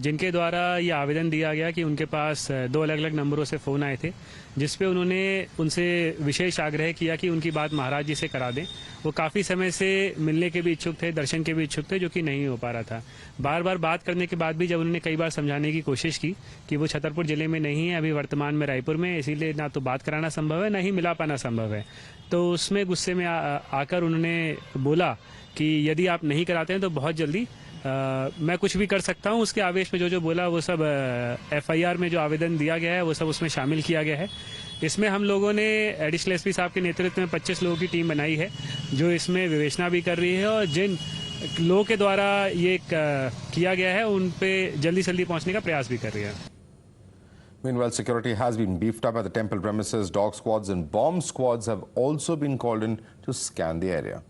जिनके द्वारा ये आवेदन दिया गया कि उनके पास दो अलग अलग नंबरों से फ़ोन आए थे, जिस पे उन्होंने उनसे विशेष आग्रह किया कि उनकी बात महाराज जी से करा दें। वो काफ़ी समय से मिलने के भी इच्छुक थे, दर्शन के भी इच्छुक थे, जो कि नहीं हो पा रहा था। बार बार बात करने के बाद भी जब उन्होंने कई बार समझाने की कोशिश की कि वो छतरपुर ज़िले में नहीं है, अभी वर्तमान में रायपुर में, इसीलिए ना तो बात कराना संभव है, ना ही मिला पाना संभव है, तो उसमें गुस्से में आकर उन्होंने बोला कि यदि आप नहीं कराते हैं तो बहुत जल्दी मैं कुछ भी कर सकता हूं। उसके आवेश में जो बोला वो सब एफआईआर में जो आवेदन दिया गया है वो सब उसमें शामिल किया गया है। इसमें हम लोगों ने एडिशनल एसपी साहब के नेतृत्व में 25 लोगों की टीम बनाई है, जो इसमें विवेचना भी कर रही है और जिन लोगों के द्वारा ये किया गया है उन पे जल्दी से जल्दी पहुंचने का प्रयास भी कर रही है। Meanwhile, security has been beefed up at the temple premises. Dog squads and bomb squads have also been called in to scan the area.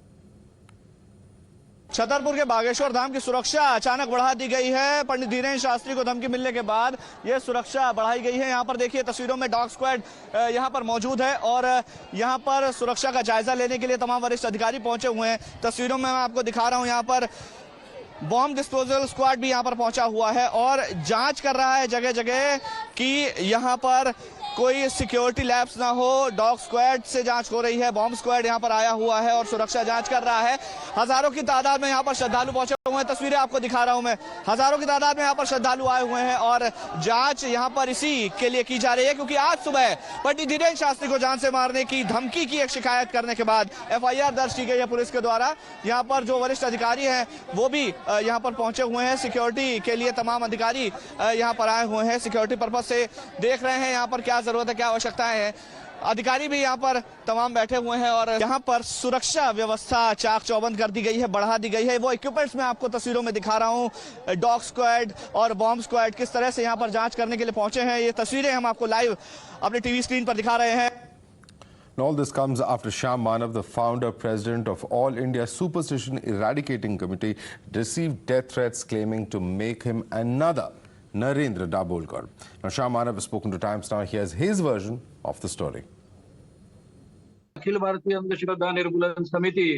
Chhatarpur के बागेश्वर धाम की सुरक्षा अचानक बढ़ा दी गई है। पंडित धीरेन्द्र शास्त्री को धमकी मिलने के बाद यह सुरक्षा बढ़ाई गई है। यहाँ पर देखिए तस्वीरों में डॉग स्क्वाड यहाँ पर मौजूद है और यहाँ पर सुरक्षा का जायजा लेने के लिए तमाम वरिष्ठ अधिकारी पहुंचे हुए हैं। तस्वीरों में मैं आपको दिखा रहा हूँ, यहाँ पर बॉम्ब डिस्पोजल स्क्वाड भी यहाँ पर पहुंचा हुआ है और जांच कर रहा है जगह जगह कि यहाँ पर कोई सिक्योरिटी लैप्स ना हो। डॉग स्क्वाड से जांच हो रही है, बॉम्ब स्क्वाड यहाँ पर आया हुआ है और सुरक्षा जांच कर रहा है। हजारों की तादाद में यहाँ पर श्रद्धालु पहुंचे हुए हैं। तस्वीरें आपको दिखा रहा हूं मैं, हजारों की तादाद में यहाँ पर श्रद्धालु आए हुए हैं और जांच यहाँ पर इसी के लिए की जा रही है क्योंकि आज सुबह पंडित धीरेन्द्र शास्त्री को जान से मारने की धमकी की एक शिकायत करने के बाद एफआईआर दर्ज की गई है पुलिस के द्वारा। यहाँ पर जो वरिष्ठ अधिकारी हैं वो भी यहाँ पर पहुंचे हुए हैं। सिक्योरिटी के लिए तमाम अधिकारी यहाँ पर आए हुए हैं, सिक्योरिटी पर्पज से देख रहे हैं यहाँ पर क्या जरूरत है, क्या आवश्यकताएं हैं। अधिकारी भी यहाँ पर तमाम बैठे हुए हैं और यहाँ पर सुरक्षा व्यवस्था चाक चौबंद कर दी गई है, बढ़ा दी गई है। वो इक्विपमेंट्स मैं आपको तस्वीरों में दिखा रहा हूँ। डॉग स्क्वाड और बॉम्ब स्क्वाड किस तरह से यहाँ पर जांच करने के लिए पहुंचे हैं, ये तस्वीरें हम आपको लाइव अपने टीवी स्क्रीन पर दिखा रहे हैं। And all this comes after Shyam Manav, the founder president of All India Superstition Eradicating Committee, received death threats claiming to make him another Narendra Dabholkar. Now, Shyam Manav has spoken to Times Now. Here's his version of the story. Akhil Bharatiya अंधश्रद्धा निर्मूलन समिति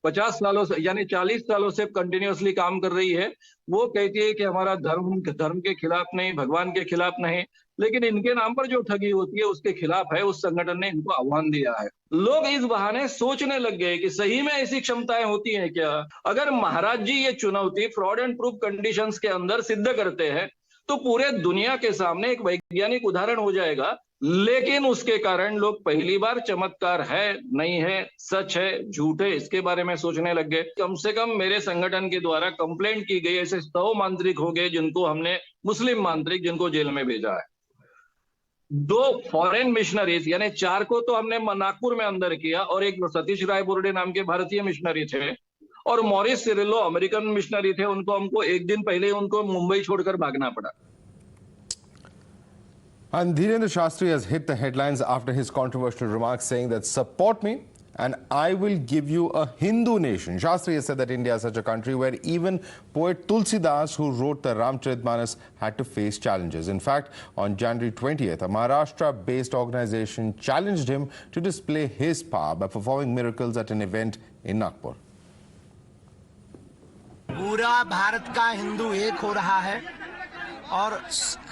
50 सालों से यानी 40 सालों से continuously काम कर रही है। वो कहती है कि हमारा धर्म के खिलाफ नहीं, भगवान के खिलाफ नहीं, लेकिन इनके नाम पर जो ठगी होती है उसके खिलाफ है। उस संगठन ने इनको आह्वान दिया है। लोग इस बहाने सोचने लग गए कि सही में ऐसी क्षमताएं होती हैं क्या। अगर महाराज जी ये चुनौती फ्रॉड एंड प्रूफ कंडीशंस के अंदर सिद्ध करते हैं तो पूरे दुनिया के सामने एक वैज्ञानिक उदाहरण हो जाएगा। लेकिन उसके कारण लोग पहली बार चमत्कार है, नहीं है, सच है, झूठ है, इसके बारे में सोचने लग गए। कम से कम मेरे संगठन के द्वारा कंप्लेंट की गई ऐसे 100 मांत्रिक हो गए जिनको हमने, मुस्लिम मांत्रिक जिनको जेल में भेजा है। 2 फॉरेन मिशनरीज यानी 4 को तो हमने नागपुर में अंदर किया और एक सतीश राय बोर्डे नाम के भारतीय मिशनरी थे और मॉरिस सिरिलो अमेरिकन मिशनरी थे। हमको एक दिन पहले उनको मुंबई छोड़कर भागना पड़ा। And Dhirendra Shastri has hit the headlines after his controversial remarks saying that support me and I will give you a Hindu nation. Shastri has said that India is such a country where even poet Tulsidas, who wrote the Ramcharitmanas, had to face challenges. In fact, on January 20th, a Maharashtra-based organization challenged him to display his power by performing miracles at an event in Nagpur. पूरा भारत का हिंदू एक हो रहा है और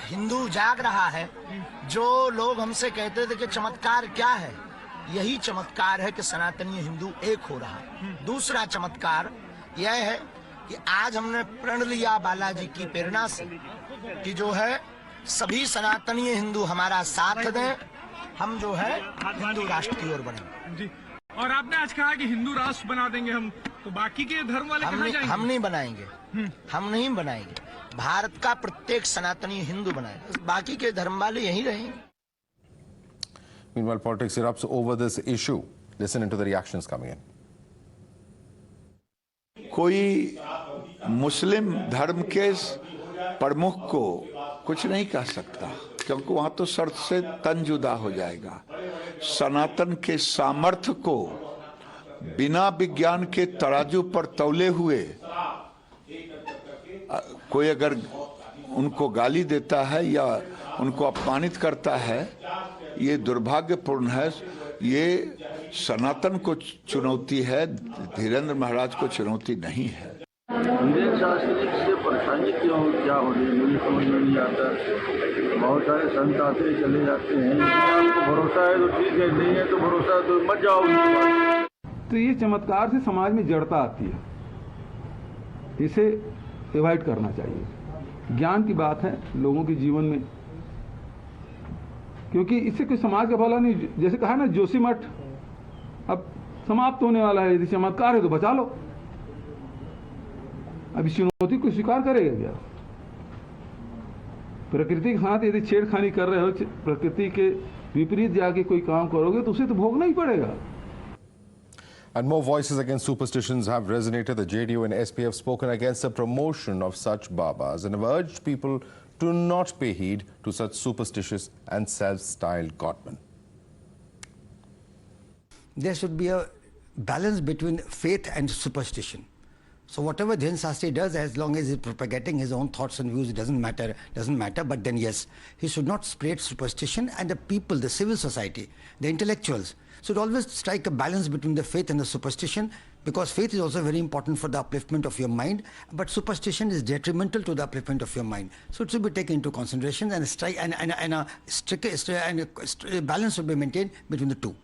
हिंदू जाग रहा है। जो लोग हमसे कहते थे कि चमत्कार क्या है, यही चमत्कार है कि सनातनी हिंदू एक हो रहा है। दूसरा चमत्कार यह है कि आज हमने प्रण लिया बालाजी की प्रेरणा से कि जो है सभी सनातनी हिंदू हमारा साथ दें, हम जो है हिंदू राष्ट्र की ओर बढ़ें। और आपने आज कहा कि हिंदू राष्ट्र बना देंगे हम, तो बाकी के धर्म वाले कहाँ जाएंगे? हम नहीं बनाएंगे, हम नहीं बनाएंगे। भारत का प्रत्येक सनातनी हिंदू बनाएगा, बाकी के धर्म वाले यहीं रहेंगे। Meanwhile, politics erupts over this issue. Listen into the reactions coming in. कोई मुस्लिम धर्म के प्रमुख को कुछ नहीं कह सकता क्योंकि वहां तो शर्त से तन जुदा हो जाएगा। सनातन के सामर्थ्य को बिना विज्ञान के तराजू पर तौले हुए कोई अगर उनको गाली देता है या उनको अपमानित करता है, ये दुर्भाग्यपूर्ण है। ये सनातन को चुनौती है, धीरेन्द्र महाराज को चुनौती नहीं है। धीरेन्द्र शास्त्री से परेशानी क्या हो रही है मुझे समझ में नहीं आता। बहुत सारे संत आते चले जाते हैं, यदि आपको भरोसा है तो ठीक है, नहीं है तो भरोसा तो मत जाओ उनके पास। तो ये चमत्कार से समाज में जड़ता आती है, इसे एवॉइड करना चाहिए। ज्ञान की बात है लोगों के जीवन में, क्योंकि इससे कोई समाज का भला नहीं। जैसे कहा ना जोशी मठ अब समाप्त होने वाला है, यदि चमत्कार है तो बचा लो। अब इस चुनौती को स्वीकार करेगा क्या? प्रकृति के साथ यदि छेड़खानी कर रहे हो, प्रकृति के विपरीत जाके कोई काम करोगे तो उसे तो भोगना ही पड़ेगा। And more voices against superstitions have resonated. The JDU and SP have spoken against the promotion of such Babas and have urged people to not pay heed to such superstitious and self-styled godmen. There should be a balance between faith and superstition. So whatever Dhyan Shastri does, as long as he's propagating his own thoughts and views, it doesn't matter. But then yes, he should not spread superstition, and the people, the civil society, the intellectuals should always strike a balance between the faith and the superstition, because faith is also very important for the upliftment of your mind, but superstition is detrimental to the upliftment of your mind. So it should be taken into consideration, and a balance should be maintained between the two.